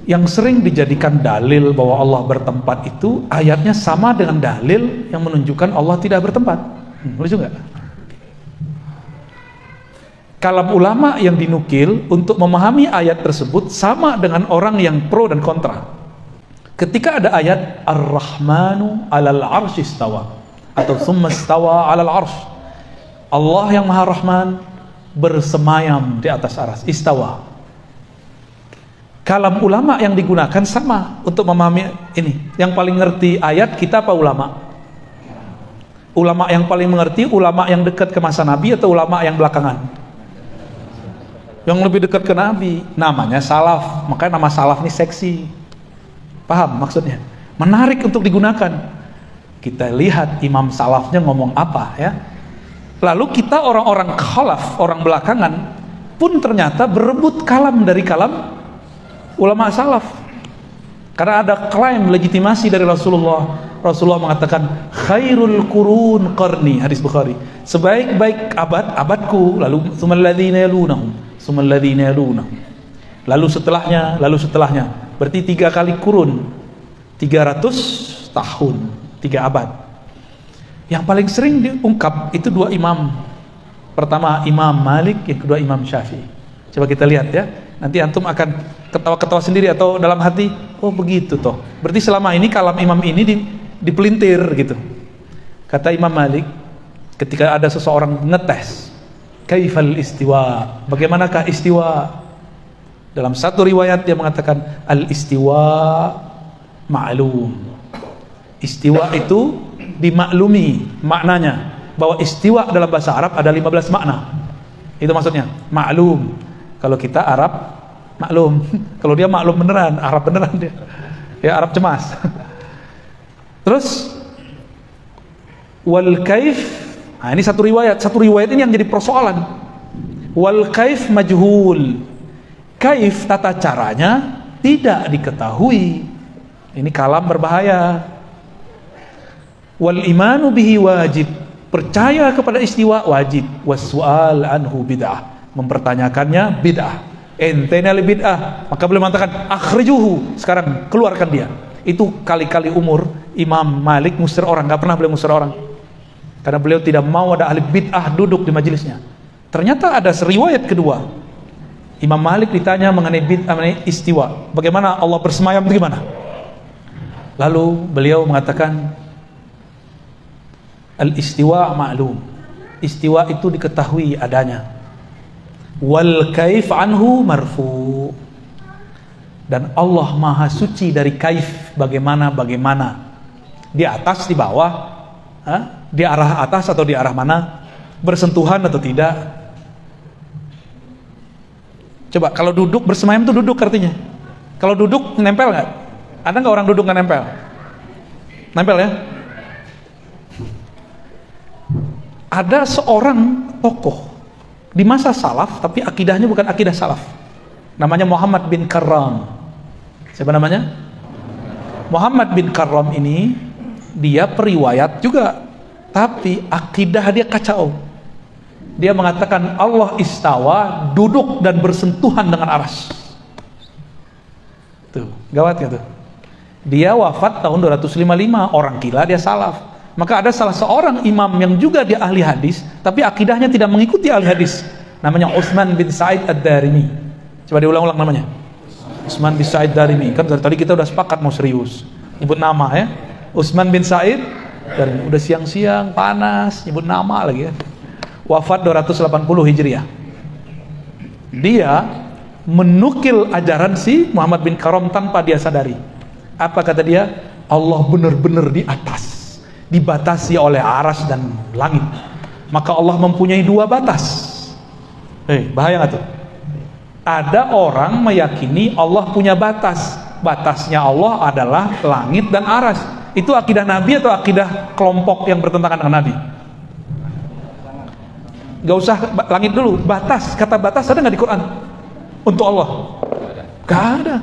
Yang sering dijadikan dalil bahwa Allah bertempat itu ayatnya sama dengan dalil yang menunjukkan Allah tidak bertempat. Lucu nggak? Kalam ulama yang dinukil untuk memahami ayat tersebut sama dengan orang yang pro dan kontra. Ketika ada ayat Ar-Rahmanu 'alal 'arsy istawa atau tsumma istawa 'alal 'arsy, Allah yang Maha Rahman bersemayam di atas arsy, istawa. Kalam ulama yang digunakan sama untuk memahami ini. Yang paling ngerti ayat kita apa ulama? Ulama yang paling mengerti, ulama yang dekat ke masa Nabi atau ulama yang belakangan? Yang lebih dekat ke Nabi. Namanya salaf. Makanya nama salaf ini seksi. Paham maksudnya? Menarik untuk digunakan. Kita lihat imam salafnya ngomong apa ya. Lalu kita orang-orang khalaf, orang belakangan pun ternyata berebut kalam dari kalam ulama salaf, karena ada klaim legitimasi dari Rasulullah. Rasulullah mengatakan khairul qurun qarni, hadis Bukhari, sebaik-baik abad abadku, lalu tsummal ladzina yalunahum, tsummal ladzina yalunahum, lalu setelahnya, berarti 3 kali kurun, 300 tahun, 3 abad. Yang paling sering diungkap itu 2 imam, pertama Imam Malik, yang kedua Imam Syafi'i. Coba kita lihat ya. Nanti antum akan ketawa-ketawa sendiri atau dalam hati, oh begitu toh. Berarti selama ini kalam imam ini dipelintir gitu. Kata Imam Malik, ketika ada seseorang ngetes, kaifal istiwa, bagaimanakah istiwa? Dalam satu riwayat dia mengatakan al istiwa ma'lum. Istiwa itu dimaklumi maknanya, bahwa istiwa dalam bahasa Arab ada 15 makna. Itu maksudnya, ma'lum. Kalau kita Arab maklum, kalau dia maklum beneran, Arab beneran dia. Ya Arab cemas. Terus wal kaif, nah ini satu riwayat ini yang jadi persoalan. Wal kaif majhul. Kaif tata caranya tidak diketahui. Ini kalam berbahaya. Wal imanu bihi wajib. Percaya kepada istiwa wajib. Wassual anhu bid'ah. Mempertanyakannya bid'ah. Entena li bid'ah, maka beliau mengatakan akhrijuhu, sekarang keluarkan dia. Itu kali-kali umur Imam Malik ngusir orang, nggak pernah beliau ngusir orang, karena beliau tidak mau ada ahli bid'ah duduk di majelisnya. Ternyata ada riwayat kedua, Imam Malik ditanya mengenai bid'ah, mengenai istiwa, bagaimana Allah bersemayam itu gimana? Lalu beliau mengatakan al istiwa ma'lum, istiwa itu diketahui adanya. Wal kaif anhu marfu, dan Allah maha suci dari kaif, bagaimana di atas, di bawah, di arah atas atau di arah mana, bersentuhan atau tidak. Coba kalau duduk bersemayam itu duduk artinya. Kalau duduk nempel nggak? Ada nggak orang duduk nggak nempel? Nempel ya. Ada seorang tokoh di masa salaf, tapi akidahnya bukan akidah salaf. Namanya Muhammad bin Karram. Siapa namanya? Muhammad bin Karram ini, dia periwayat juga, tapi akidah dia kacau. Dia mengatakan Allah istawa, duduk dan bersentuhan dengan arsy. Tuh, gawat ya tuh. Dia wafat tahun 255, orang gila, dia salaf. Maka ada salah seorang imam yang juga dia ahli hadis, tapi akidahnya tidak mengikuti ahli hadis. Namanya Utsman bin Sa'id ad-Darimi. Coba diulang-ulang namanya. Utsman bin Sa'id ad-Darimi. Kan dari tadi kita udah sepakat mau serius nyebut nama ya. Utsman bin Sa'id Darimi. Udah siang-siang panas nyebut nama lagi ya. Wafat 280 Hijriah. Dia menukil ajaran si Muhammad bin Karram tanpa dia sadari. Apa kata dia? Allah benar-benar di atas, dibatasi oleh aras dan langit. Maka Allah mempunyai 2 batas. Bahaya nggak tuh? Ada orang meyakini Allah punya batas. Batasnya Allah adalah langit dan aras. Itu akidah Nabi atau akidah kelompok yang bertentangan dengan Nabi? Gak usah langit dulu, batas. Kata batas ada nggak di Quran untuk Allah? Gak ada.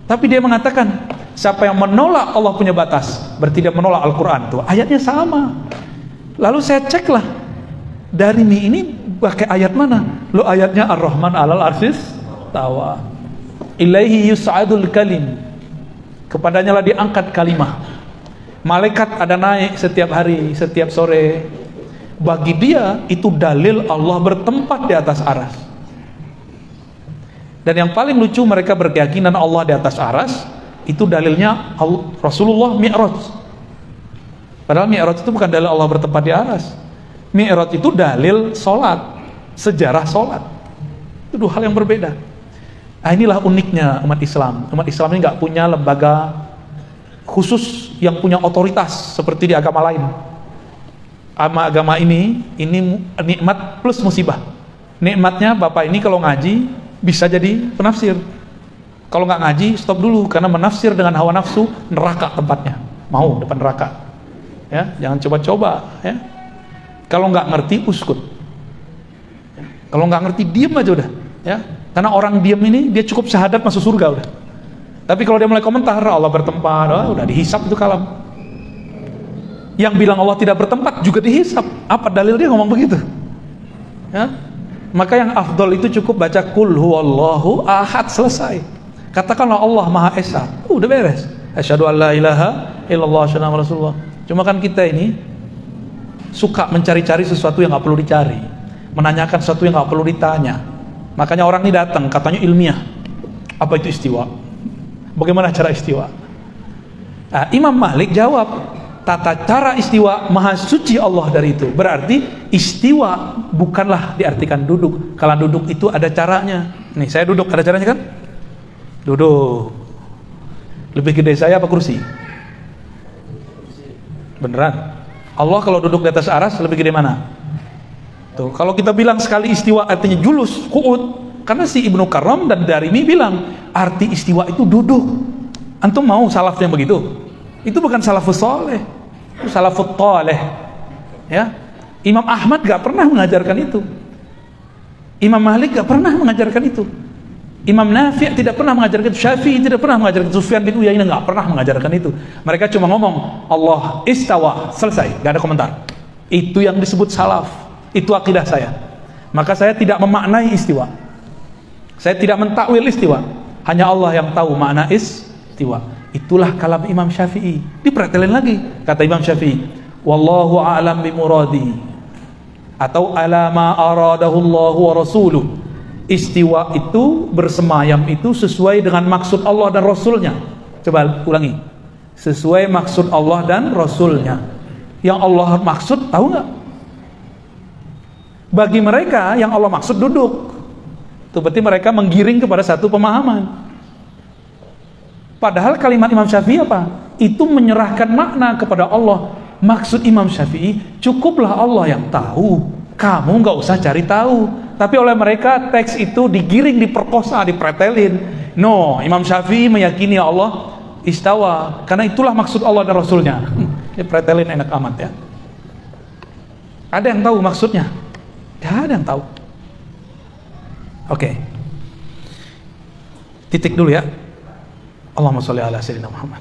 Tapi dia mengatakan siapa yang menolak Allah punya batas berarti dia menolak Al-Quran. Tuh ayatnya sama. Lalu saya ceklah Darimi ini pakai ayat mana? Lo ayatnya Ar-Rahman 'alal 'arsy istawa. ilaihi yus'adul kalim, kepadanya lah diangkat kalimah. Malaikat ada naik setiap hari, setiap sore. Bagi dia itu dalil Allah bertempat di atas aras. Dan yang paling lucu, mereka berkeyakinan Allah di atas aras, itu dalilnya Rasulullah Mi'raj. Padahal Mi'raj itu bukan dalil Allah bertempat di aras. Mi'raj itu dalil sholat, sejarah sholat. Itu dua hal yang berbeda. Nah, inilah uniknya umat Islam. Umat Islam ini nggak punya lembaga khusus yang punya otoritas seperti di agama lain. Agama ini nikmat plus musibah. Nikmatnya Bapak ini kalau ngaji bisa jadi penafsir. Kalau nggak ngaji, stop dulu, karena menafsir dengan hawa nafsu, neraka tempatnya. Mau depan neraka. Ya, jangan coba-coba. Ya. Kalau nggak ngerti, uskut. Ya. Kalau nggak ngerti, diem aja udah. Ya. Karena orang diem ini dia cukup syahadat masuk surga udah. Tapi kalau dia mulai komentar Allah bertempat, udah dihisap itu kalam. Yang bilang Allah tidak bertempat juga dihisap. Apa dalil dia ngomong begitu? Ya. Maka yang afdol itu cukup baca Qul huwallahu ahad, selesai. Katakanlah Allah Maha Esa, udah beres. Asyhadu an la ilaha illallah asyhadu anna Rasulullah. Cuma kan kita ini suka mencari-cari sesuatu yang nggak perlu dicari, menanyakan sesuatu yang nggak perlu ditanya. Makanya orang ini datang katanya ilmiah. Apa itu istiwa? Bagaimana cara istiwa? Nah, Imam Malik jawab, tata cara istiwa maha suci Allah dari itu. Berarti istiwa bukanlah diartikan duduk. Kalau duduk itu ada caranya. Nih saya duduk, ada caranya kan? Duduk. Lebih gede saya apa kursi? Beneran? Allah kalau duduk di atas aras lebih gede mana? Tuh, kalau kita bilang sekali istiwa artinya julus, qu'ud. Karena si Ibnu Karam dan Darimi bilang arti istiwa itu duduk. Antum mau salaf yang begitu? Itu bukan salafus soleh, itu salafut toleh. Ya, Imam Ahmad gak pernah mengajarkan itu. Imam Malik gak pernah mengajarkan itu. Imam Nafi' tidak pernah mengajarkan itu. Syafi'i tidak pernah mengajarkan itu. Sufyan bin Uyainah gak pernah mengajarkan itu. Mereka cuma ngomong Allah istawa, selesai, gak ada komentar. Itu yang disebut salaf. Itu akidah saya. Maka saya tidak memaknai istiwa. Saya tidak mentakwil istiwa. Hanya Allah yang tahu makna istiwa. Itulah kalam Imam Syafi'i. Dipretelin lagi, kata Imam Syafi'i, wallahu a'lam bimuradi, atau ala ma aradahu Allah wa rasuluh. Istiwa itu, bersemayam itu sesuai dengan maksud Allah dan Rasulnya. Coba ulangi. Sesuai maksud Allah dan Rasulnya. Yang Allah maksud tahu nggak? Bagi mereka yang Allah maksud duduk. Itu berarti mereka menggiring kepada satu pemahaman. Padahal kalimat Imam Syafi'i apa? Itu menyerahkan makna kepada Allah. Maksud Imam Syafi'i, cukuplah Allah yang tahu. Kamu nggak usah cari tahu. Tapi oleh mereka teks itu digiring, diperkosa, dipretelin. No, Imam Syafi'i meyakini Allah istawa. Karena itulah maksud Allah dan Rasulnya. Dipretelin enak amat ya. Ada yang tahu maksudnya? Tidak ada yang tahu. Oke. Titik dulu ya. Allahumma sholli ala sayyidina Muhammad.